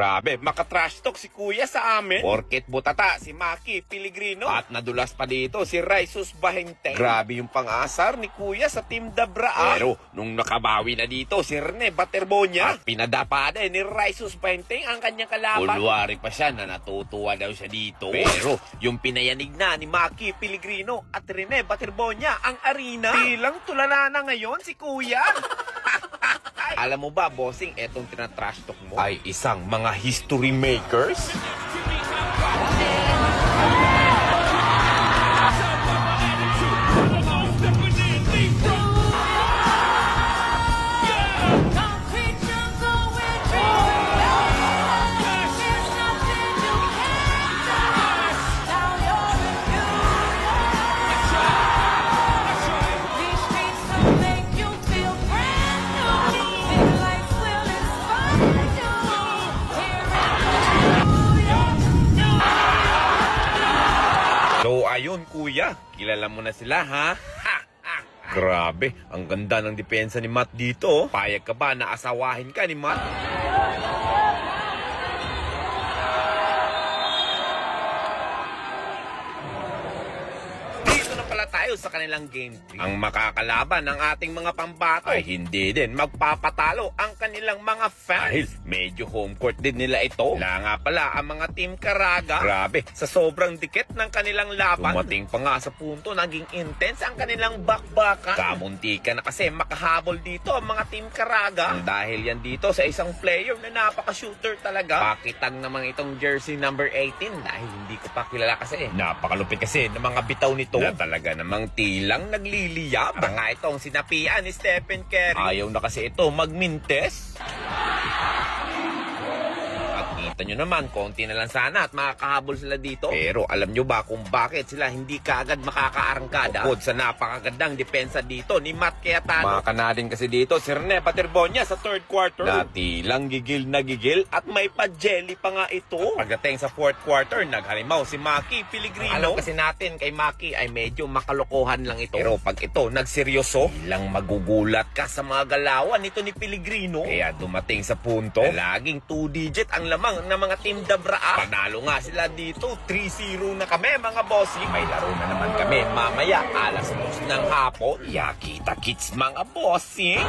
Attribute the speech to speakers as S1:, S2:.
S1: Grabe, makatrash talk si kuya sa amin. Porket butata si Maki Pellegrino. At nadulas pa dito si Raisus Bahenteng. Grabe yung pang-asar ni kuya sa Team Dabraa. Pero nung nakabawi na dito si Rene Baterbonia. At pinadapa din ni Raisus Bahenteng ang kanyang kalaban. Ulwari pa siya na natutuwa daw siya dito. Pero yung pinayanig na ni Maki Pellegrino at Rene Baterbonia ang arena. Bilang tulala na ngayon si kuya. Alam mo ba, bossing, etong tinatrash talk mo ay isang mga history makers? So ayun kuya, kilala mo na sila ha? Grabe, ang ganda ng depensa ni Matt dito. Payag ka ba na asawahin ka ni Matt? Dito na pala tayo sa kanilang game 3. Ang makakalaban ng ating mga pambato ay hindi din magpapatalo ang kanilang mga fans. Dahil medyo home court din nila ito. Wala nga pala ang mga Team Caraga. Grabe, sa sobrang dikit ng kanilang laban, dumating pa nga sa punto naging intense ang kanilang bakbakan. Kamuntika na kasi makahabol dito ang mga Team Caraga. Dahil yan dito sa isang player na napaka-shooter talaga. Pakitang naman itong jersey number 18 dahil hindi ko pa kilala kasi. Napakalupit kasi ng mga bitaw nito na talaga namang tilang nagliliyab. Nga itong sinapian ni Stephen Curry. Ayaw na kasi ito magmintes. Kita nyo naman, konti na lang sana at makakahabol sila dito. Pero alam nyo ba kung bakit sila hindi kaagad makakaarangkada? Bukod sa napakagandang depensa dito ni Matt Cayetano. Makaka din kasi dito si Rene Baterbonia sa third quarter. Dati lang gigil na gigil at may pa-jelly pa nga ito. At pagdating sa fourth quarter, naghalimaw si Maki Pellegrino. Alam kasi natin kay Maki ay medyo makalokohan lang ito. Pero pag ito nagseryoso, ilang magugulat ka sa mga galawan nito ni Pellegrino. Kaya dumating sa punto na laging 2-digit ang lamang ng mga Team Dabraa. Panalo nga sila dito, 3-0 na kami mga bossing. May laro na naman kami mamaya, alas 2 ng hapon. Kita kits mga bossing.